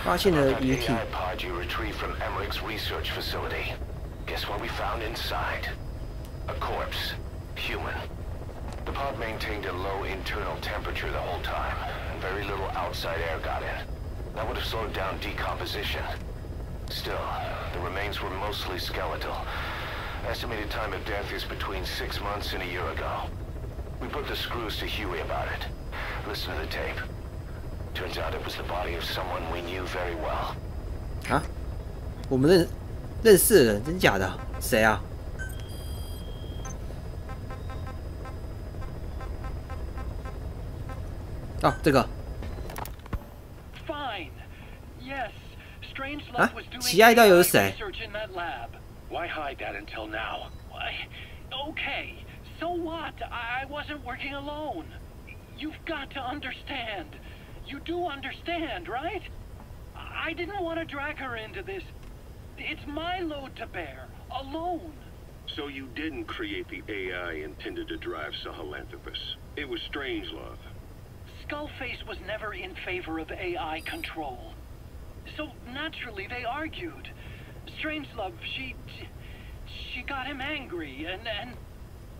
发现了遗体。 Guess what we found inside? A corpse. Human. The pod maintained a low internal temperature the whole time, and very little outside air got in. That would have slowed down decomposition. Still, the remains were mostly skeletal. Estimated time of death is between 6 months and a year ago. We put the screws to Huey about it. Listen to the tape. Turns out it was the body of someone we knew very well. 啊？我们认识的人，真假的？谁啊？哦，这个。啊，奇爱到底有谁？ Why hide that until now? Okay, so what? I wasn't working alone. You've got to understand. You do understand, right? I didn't want to drag her into this. It's my load to bear, alone. So you didn't create the AI intended to drive Sahelanthropus. It was Strangelove. Skullface was never in favor of AI control. So naturally they argued. Strangelove, she got him angry, and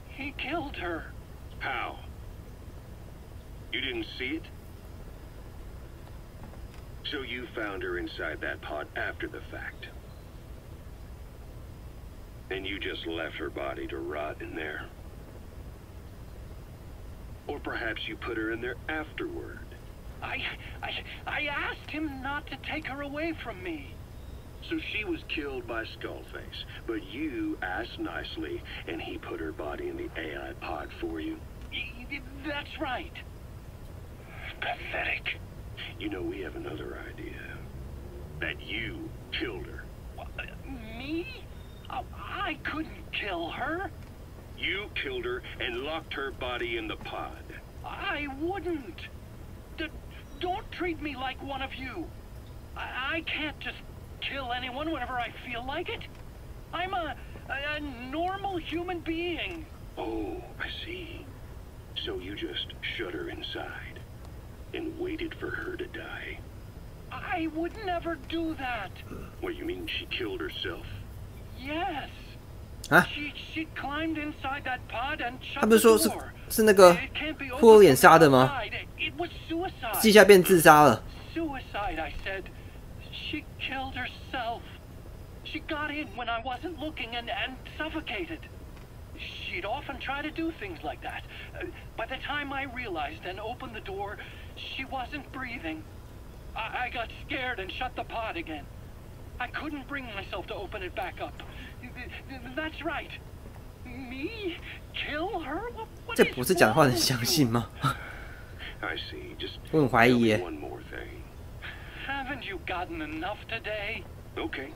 he killed her. How? You didn't see it? So you found her inside that pod after the fact. And you just left her body to rot in there. Or perhaps you put her in there afterward. I asked him not to take her away from me. So she was killed by Skullface, but you asked nicely, and he put her body in the AI pod for you? That's right. Pathetic. You know, we have another idea. That you killed her. Me? I couldn't kill her. You killed her and locked her body in the pod. I wouldn't. Don't treat me like one of you. I can't just kill anyone whenever I feel like it. I'm a normal human being. Oh, I see. So you just shut her inside and waited for her to die. I would never do that. What, you mean she killed herself? Yes. 啊？ She climbed inside that pod and 他 shut 不 the 是说是 door. 是那个 It can't be 骷髅 opened 脸杀的 from 吗？ outside. It was suicide. 地下变自杀了。 Suicide, I said. She killed herself. She got in when I wasn't looking and suffocated. She'd often try to do things like that. By the time I realized and opened the door, she wasn't breathing. I got scared and shut the pod again. I couldn't bring myself to open it back up. That's right. Me? Kill her? What 这不是讲话能相信吗？ I see. Just 我很怀疑耶。 one more thing. Haven't you gotten enough today? Okay,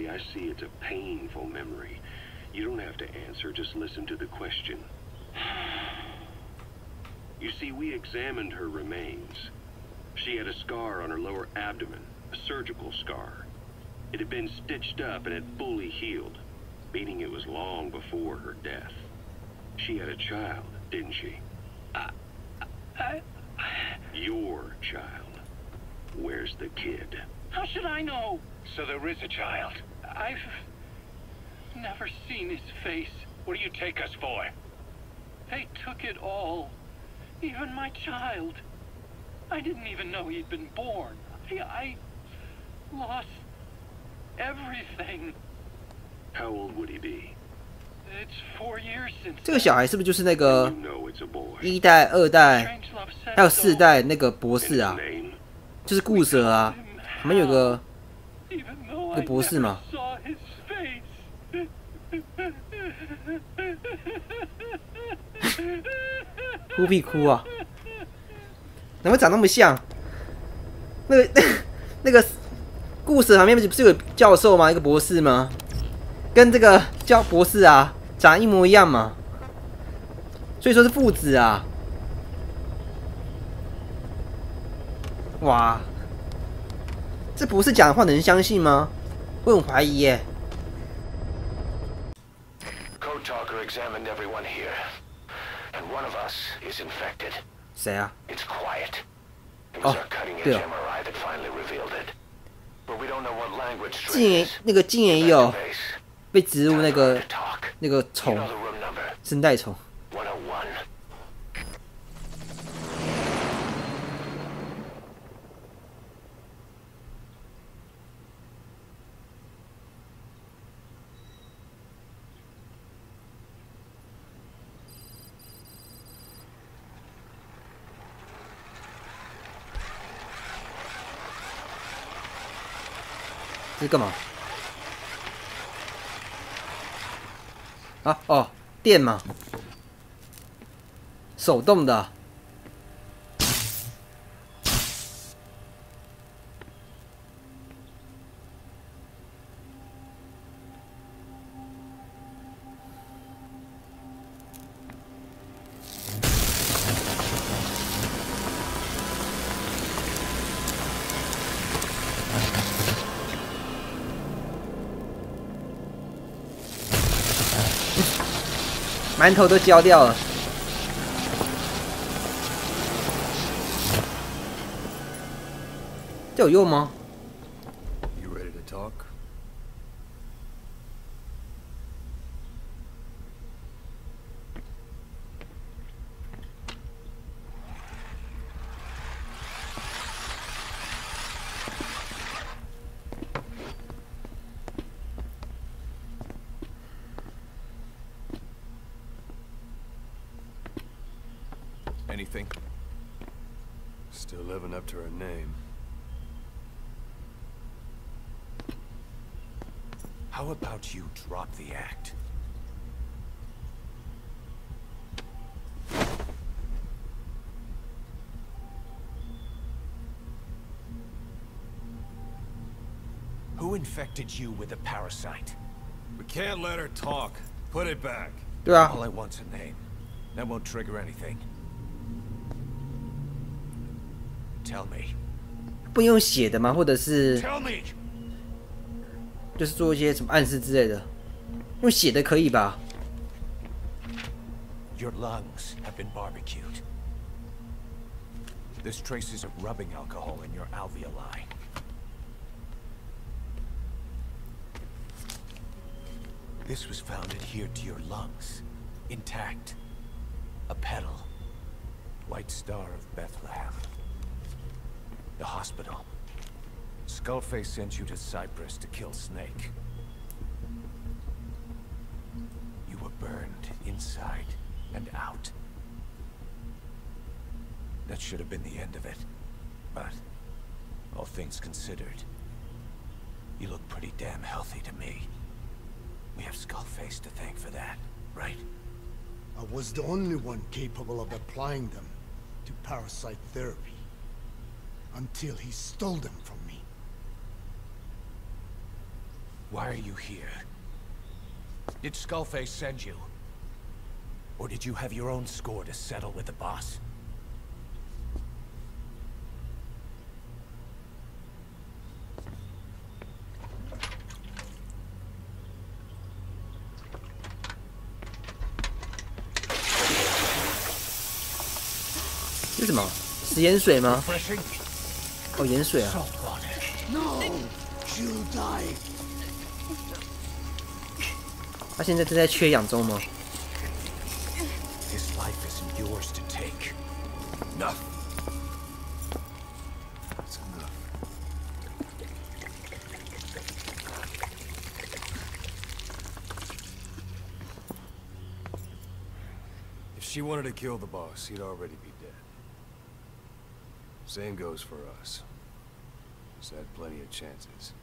I see it's a painful memory. You don't have to answer, just listen to the question. You see, we examined her remains. She had a scar on her lower abdomen, a surgical scar. It had been stitched up and had fully healed, meaning it was long before her death. She had a child, didn't she? Your child. Where's the kid? How should I know? So there is a child. I've never seen his face. What do you take us for? They took it all. Even my child. I didn't even know he'd been born. I lost everything. How old would he be? It's 4 years since. 这个小孩是不是就是那个 You know it's a boy. 1代、2代， Strangelove said 还有 so. 4代那个博 And 士 his 啊？ name? 就是顾蛇啊，我们有个 Even though 个 I 博士 never 嘛。 saw his face. 哭屁哭啊！怎么长那么像？那个故事旁边不是有教授吗？一个博士吗？跟这个博士啊长一模一样嘛，所以说是父子啊！哇，这博士讲的话能相信吗？我很怀疑耶。 Code Talker examined everyone here, and one of us is infected. 谁啊？ It's quiet. was our cutting-edge MRI that finally revealed it. But we don't know what language 竟然 strain 那个竟然也有 base. 被植入那 Time for 个 her to talk. 那个 You 虫 know the room number? 声带虫。 101. 这是干嘛？啊哦，电嘛，手动的啊。馒头都焦掉了。这有用吗？ You ready to talk? Anything? Still living up to her name. How about you drop the act? Who infected you with a parasite? We can't let her talk. Put it back. 对啊， All I want's a name. That won't trigger anything. Tell me. 不用写的吗？或者是 Tell me. 就是做一些什么暗示之类的？用写的可以吧？ Your lungs have been barbecued. There's traces of rubbing alcohol in your alveoli. This was found adhered to your lungs, intact. A petal. White Star of Bethlehem. The hospital. Skullface sent you to Cyprus to kill Snake. You were burned inside and out. That should have been the end of it. But, all things considered, you look pretty damn healthy to me. We have Skullface to thank for that, right? I was the only one capable of applying them to parasite therapy. Until he stole them from me. Why are you here? Did Skullface send you? Or did you have your own score to settle with the boss?这是什么？食盐水吗？ Refreshing? 哦，盐水啊。 Salt water. No! She'll die! 他现在正在缺氧中吗？ His life isn't yours to take. Enough. That's enough. If she wanted to kill the boss, he'd already be dead. Same goes for us. She's had plenty of chances.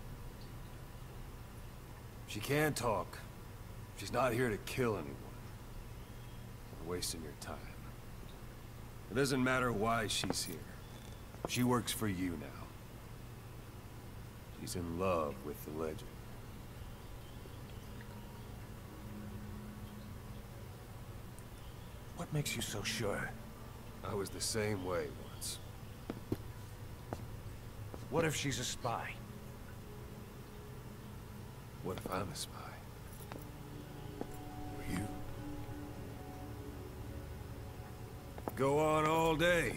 She can talk. She's not here to kill anyone. You're wasting your time. It doesn't matter why she's here. She works for you now. She's in love with the legend. What makes you so sure? I was the same way once. What if she's a spy? What if I'm a spy? Or you? Go on all day.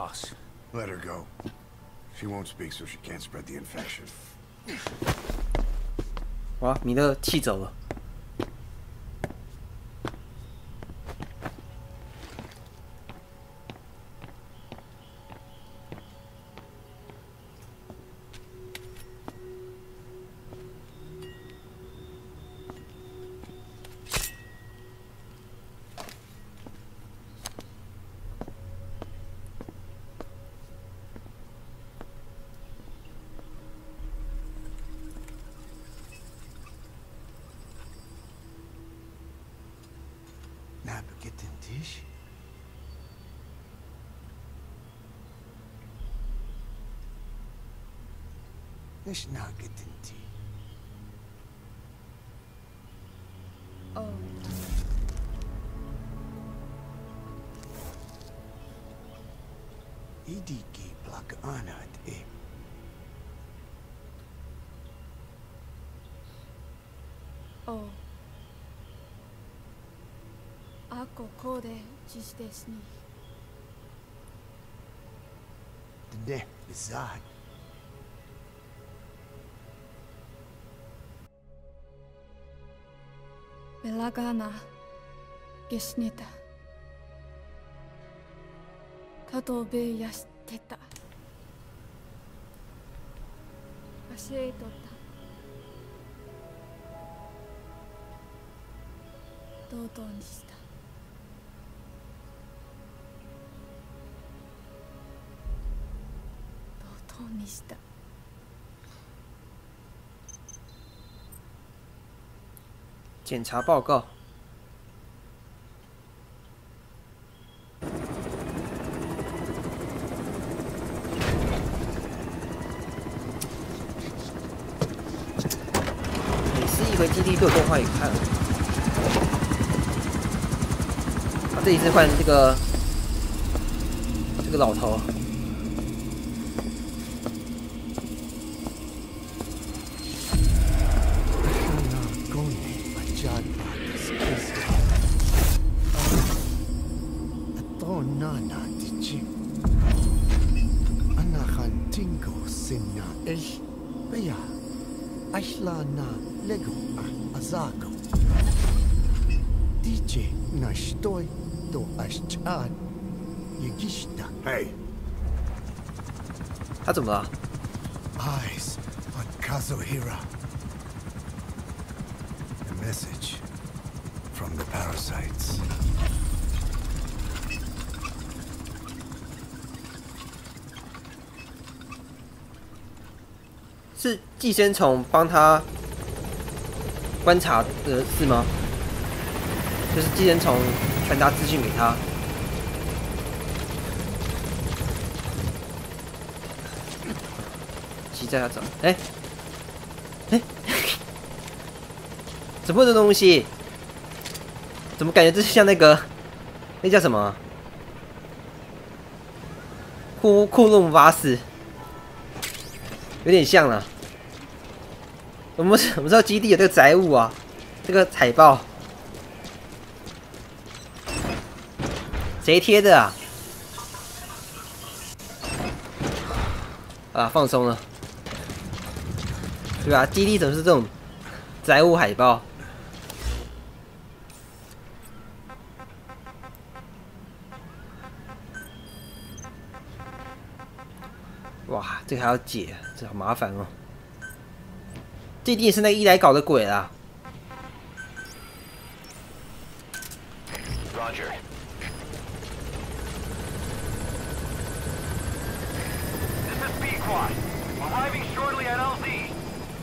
boss. Let her go. She won't speak, so she can't spread the infection. 哇，米勒气走了。Navigating dish. It's not getting tea. Oh. Idiki black anad e. Oh. Ako kode jis desu ni. The name is Zad. Belagana gesnita. Katobe yashiteta. Asheitota. Dodo ni shita. Dodo ni shita. 检查报告。每次一回基地都有动画也看了。啊，这一次换这个老头。 Ashlana Lego Azago DJ Nashtoy Do Ashchan Yigishta. Hey, 他怎么了？ Eyes on Kazuhira. A message from the parasites. 是寄生虫帮他观察的是吗？就是寄生虫传达资讯给他。骑在他走，哎，怎么会有这东西？怎么感觉这是像那个，那叫什么？库洛姆巴斯，有点像了。 我们知道基地有这个载物啊，这个海报，谁贴的啊？啊，放松了，对吧？基地总是这种载物海报。哇，这个还要解，这好麻烦哦。 这一定是那个伊莱搞的鬼啦！ Roger.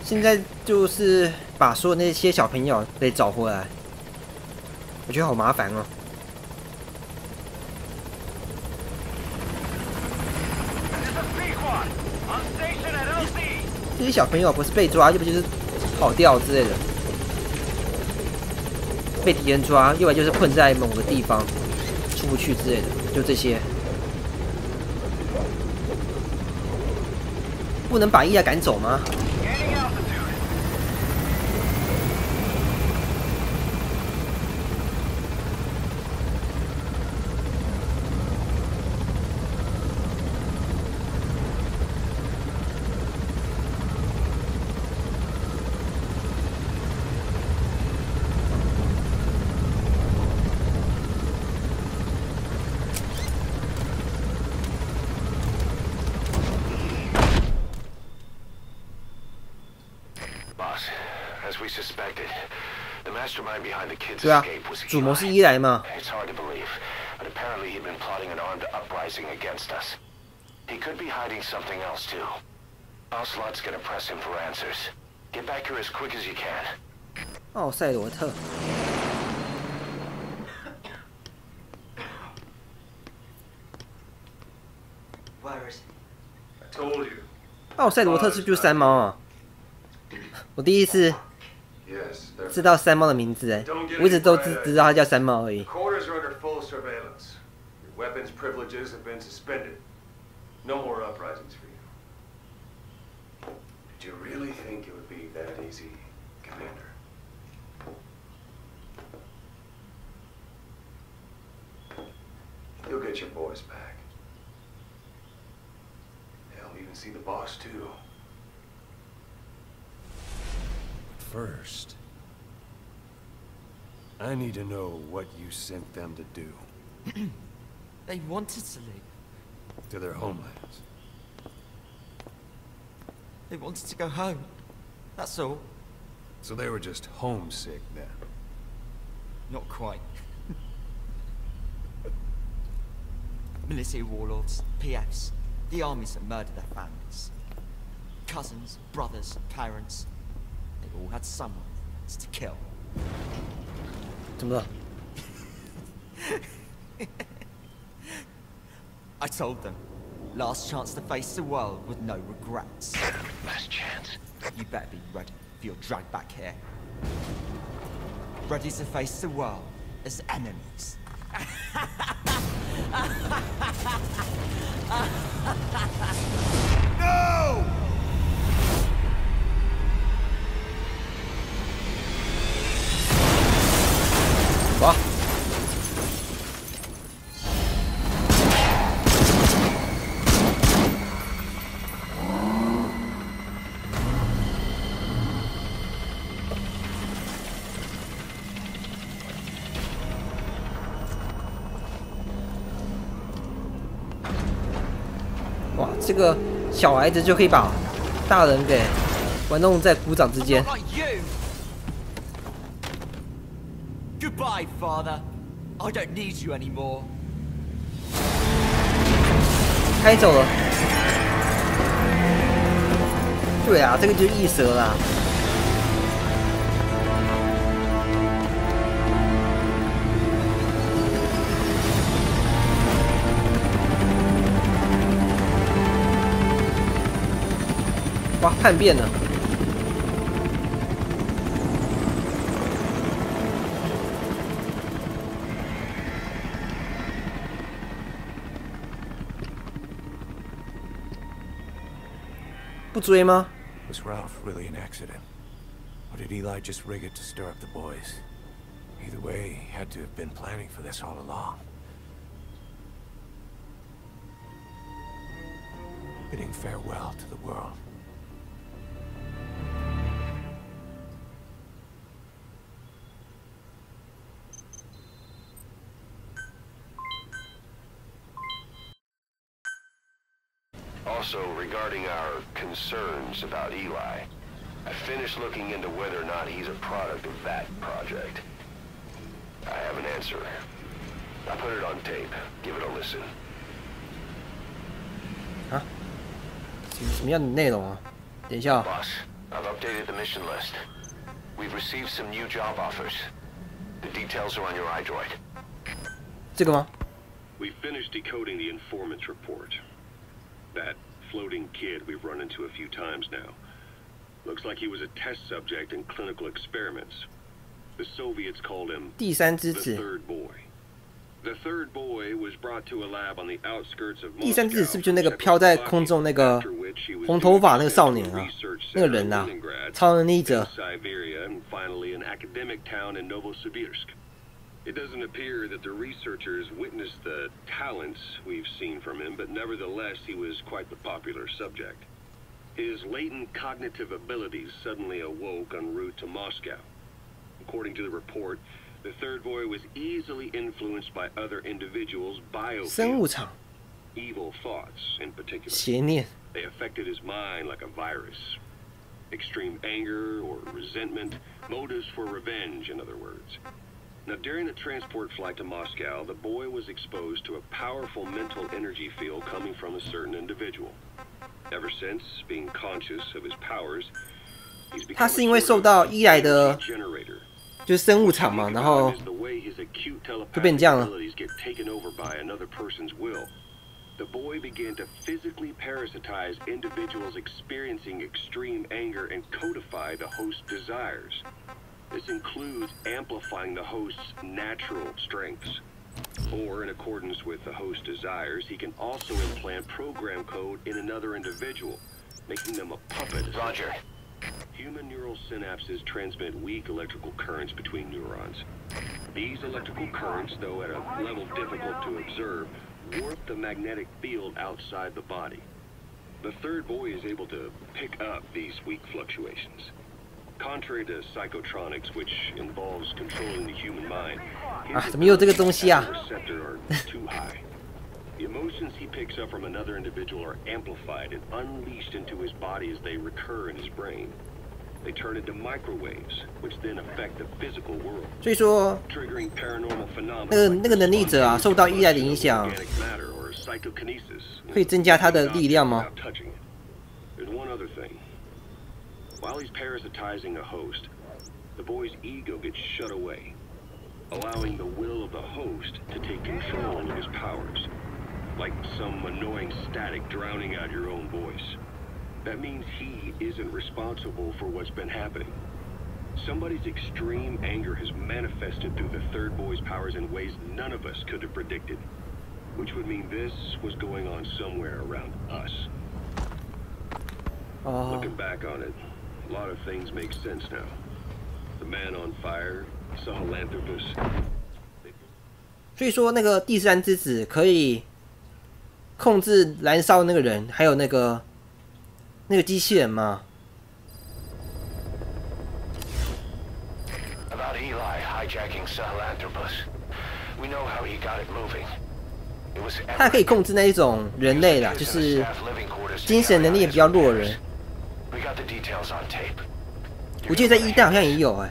现在就是把所有那些小朋友得找回来，我觉得好麻烦哦。这些小朋友不是被抓，要不就是跑掉之类的，被敌人抓，要不然就是困在某个地方出不去之类的，就这些。不能把伊莱赶走吗？ As we suspected, the mastermind behind the kids' 对啊， escape was 主谋是伊莱嘛？ It's hard to believe, but apparently he'd been plotting an armed uprising against us. He could be hiding something else too. Ocelot's gonna press him for answers. Get back here as quick as you can. 奥赛罗特。奥赛罗特是不是就是山猫啊？我第一次知道山猫的名字哎，我一直都知道它叫山猫而已。Quarters are under full surveillance. Your weapons privileges have been suspended. No more uprisings for you. Did you really think it would be that easy, Commander? You'll get your boys back. Hell, even see the boss too. First, I need to know what you sent them to do. They wanted to leave. To their homelands. They wanted to go home. That's all. So they were just homesick then. Not quite. Military warlords, PFs, the armies that murdered their families. Cousins, brothers, parents. They all had someone to kill. 怎么了？ I told them, last chance to face the world with no regrets. Last chance. You better be ready for your drag back here. Ready to face the world as enemies. No! 哇！哇，这个小孩子就可以把大人给玩弄在鼓掌之间。 Not like you. Goodbye, father. I don't need you anymore. 开走了。对啊，这个就是异蛇啦。哇，叛变了。 不追吗？ Was Ralph really an accident? Or did Eli just rig it to stir up the boys? Either way, he had to have been planning for this all along. Bidding farewell to the world. Also, regarding our concerns about Eli, I finished looking into whether or not he's a product of that project. I have an answer. I put it on tape. Give it a listen. 啊？什么样的内容啊？等一下。 Boss, I've updated the mission list. We've received some new job offers. The details are on your iDroid. 这个吗？ We finished decoding the informant's report. That floating kid we've run into a few times now. Looks like he was a test subject in clinical experiments. The Soviets called him 第三之 the 子。 third boy. The third boy was brought to a lab on the outskirts of 第三之子 Moscow 是不是就那个飘在空中那个 after which he was 红头发那个 sent 少 to 年 a 啊？ research 那个 center 人 in 呐、 Leningrad, 超能力者。 Siberia, and finally an academic town in Novosibirsk. It doesn't appear that the researchers witnessed the talents we've seen from him, but nevertheless he was quite the popular subject. His latent cognitive abilities suddenly awoke en route to Moscow. According to the report, the third boy was easily influenced by other individuals' 生物 biofields, 场 evil thoughts in particular. 邪念。 They affected his mind like a virus. Extreme anger or resentment, motives for revenge, in other words. Now, during the transport flight to Moscow, the boy was exposed to a powerful mental energy field coming from a certain individual. Ever since, being conscious of his powers, he's become 他是因为受到伊莱的 generator. 就是生物场嘛，然后就变这样了。 The boy began to physically parasitize individuals experiencing extreme anger and codify the host's desires. This includes amplifying the host's natural strengths. Or, in accordance with the host's desires, he can also implant program code in another individual, making them a puppet. Roger. Human neural synapses transmit weak electrical currents between neurons. These electrical currents, though at a level difficult to observe, warp the magnetic field outside the body. The third boy is able to pick up these weak fluctuations. Contrary to psychotronics, which involves controlling the human mind, his 怎么有这个东西啊？ receptor are too high. The emotions he picks up from another individual are amplified and unleashed into his body as they recur in his brain. They turn into microwaves, which then affect the physical world. 所以说， triggering paranormal phenomena. 那个能力者啊，受到依赖的影响，会增加他的力量吗？ There's one other thing. While he's parasitizing a host, the boy's ego gets shut away, allowing the will of the host to take control of his powers, like some annoying static drowning out your own voice. That means he isn't responsible for what's been happening. Somebody's extreme anger has manifested through the third boy's powers in ways none of us could have predicted, which would mean this was going on somewhere around us. Looking back on it, a lot of things make sense now. The man on fire, Sahelanthropus. 所以说，那个第三之子可以控制燃烧那个人，还有那个机器人吗？ About Eli hijacking Sahelanthropus. We know how he got it moving. It was 他可以控制那一种人类啦，就是精神能力也比较弱的人。 We got the details on tape. 我记得在一代好像也有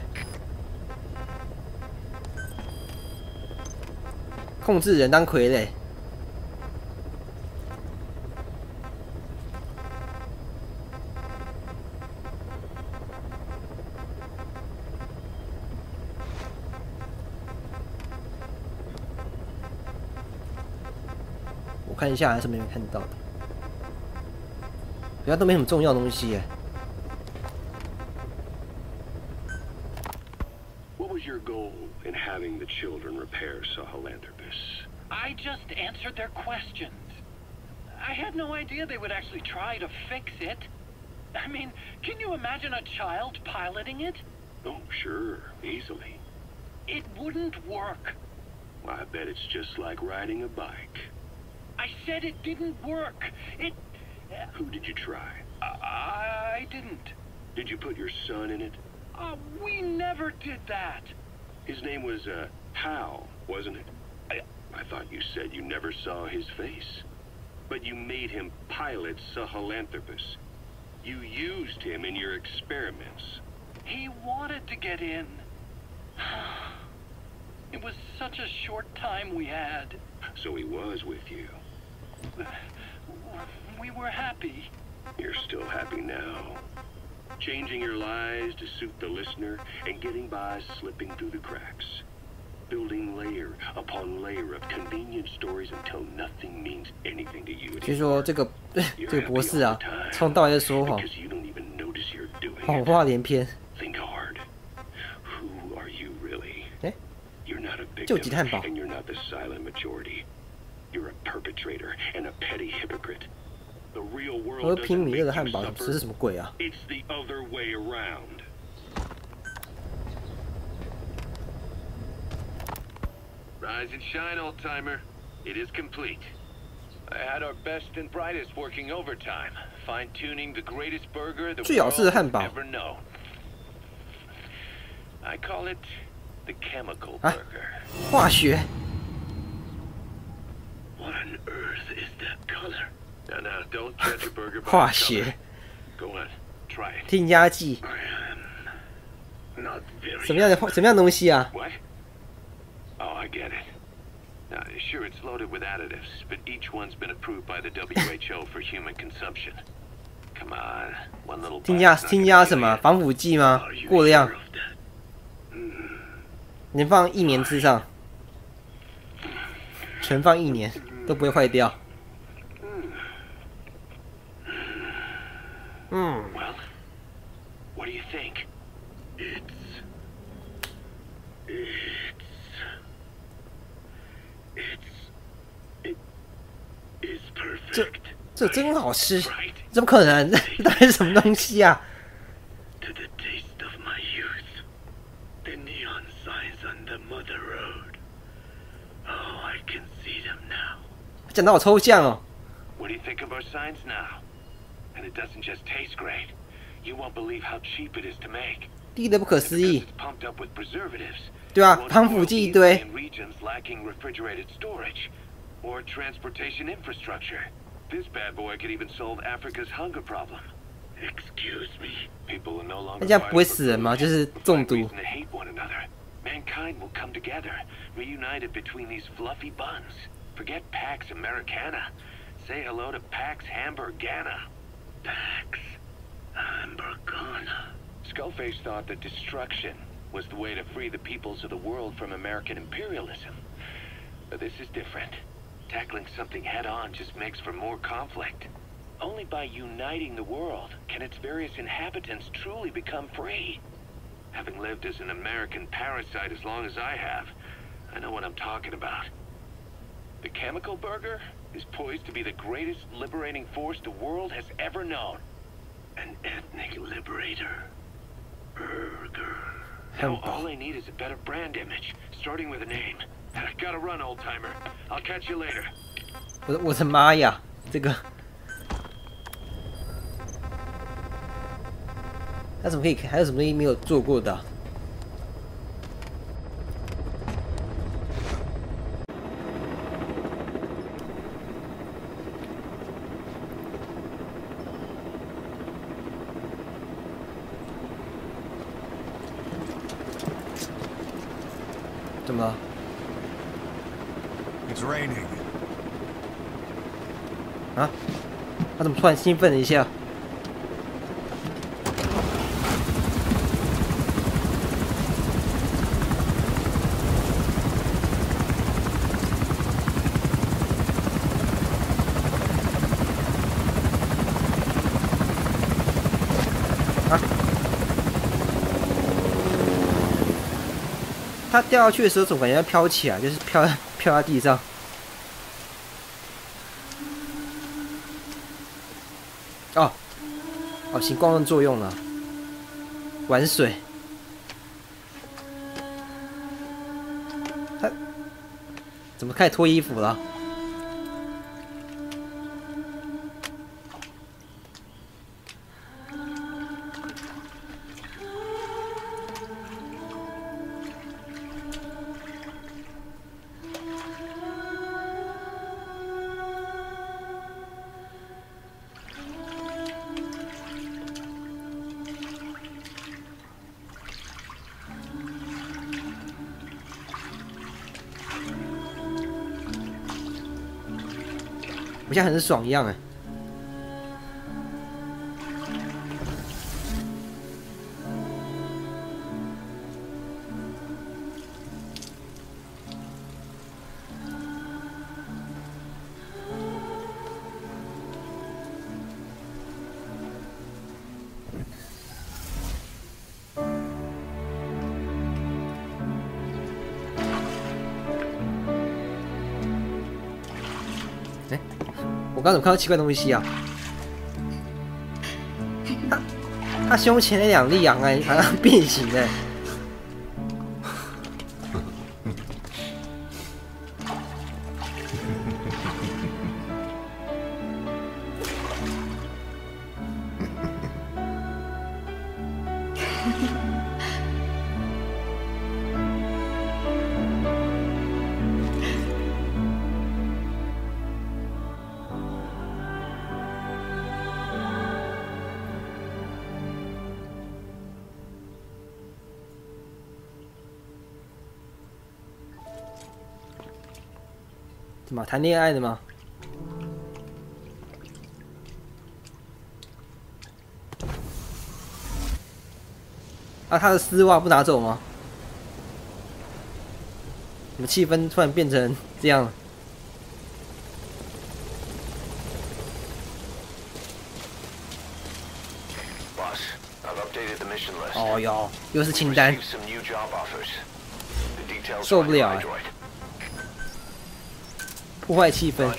控制人当傀儡。我看一下还是没有看到的，好像都没什么重要的东西耶。 Your goal in having the children repair Sahelanthropus? I just answered their questions. I had no idea they would actually try to fix it. I mean, can you imagine a child piloting it? Oh, sure, easily. It wouldn't work. I bet it's just like riding a bike. I said it didn't work. It... Who did you try? I didn't. Did you put your son in it? We never did that. His name was, Hal, wasn't it? I thought you said you never saw his face. But you made him pilot Sahelanthropus. You used him in your experiments. He wanted to get in. It was such a short time we had. So he was with you. We were happy. You're still happy now. Changing your lies to suit the listener and getting by slipping through the cracks. Building layer upon layer of convenient stories until nothing means anything to you. 所以说这个博士啊，从头到尾在说谎，谎话连篇。 Think hard. Who are you really? ，You're not a victim, 就几汉堡 and you're not the silent majority. You're a perpetrator and a petty hypocrite. The real world 和平 doesn't 米 make 勒 you 的汉堡 suffer. 这是什么鬼啊？ It's the other way around. Rise and shine, old-timer. It is complete. I had our best and brightest working overtime, fine-tuning the greatest burger the 最好吃的汉堡 world ever known. I call it the chemical 啊 burger. 化学。 What on earth is that color? Now, don't judge a burger by 化 its 学 color. Go on, try it. 添加剂， Not very. 什么样的东西啊？ What? Oh, I get it. Now, sure, it's loaded with additives, but each one's been approved by the WHO for human consumption. Come on, one little. 添加什么防腐剂吗？过量，能放1年之上，存放1年都不会坏掉。Well, what do you think? It's 这真好吃，怎么可能？这到底是什么东西啊？ To the taste of my youth, the neon signs on the mother road. Oh, I can see them now. 讲到好抽象哦。 What do you think of our signs now? And it doesn't just taste great. You won't believe how cheap it is to make. 第一的不可思议。 It's pumped up with preservatives. 对啊，防腐剂一堆。 In regions lacking refrigerated storage or transportation infrastructure. This bad boy could even solve Africa's hunger problem. Excuse me. People are no longer 那这样不会死人吗？就是中毒。 to hate one another. Mankind will come together, reunited between these fluffy buns. Forget Pax Americana. Say hello to Pax Hamburgana. Pax Hamburgana. Skullface thought that destruction was the way to free the peoples of the world from American imperialism. But this is different. Tackling something head-on just makes for more conflict. Only by uniting the world can its various inhabitants truly become free. Having lived as an American parasite as long as I have, I know what I'm talking about. The chemical burger is poised to be the greatest liberating force the world has ever known. An ethnic liberator. Burger. Now all I need is a better brand image, starting with a name. I gotta run, old-timer. I'll catch you later. 我的妈呀，这个他怎么可以？还有什么东西没有做过的啊？怎么了？ It's raining. 啊？他怎么突然兴奋了一下？啊？他掉下去的时候，总感觉要飘起来，就是飘在地上。 哦，行光合作用了，玩水。他怎么开始脱衣服了？我现在很爽一样哎。我刚怎么看到奇怪东西啊？他胸前那2粒好像变形哎。什么谈恋爱的吗？啊，他的丝袜不拿走吗？怎么气氛突然变成这样了？ 哦哟，又是清单，受不了哎！破坏气氛。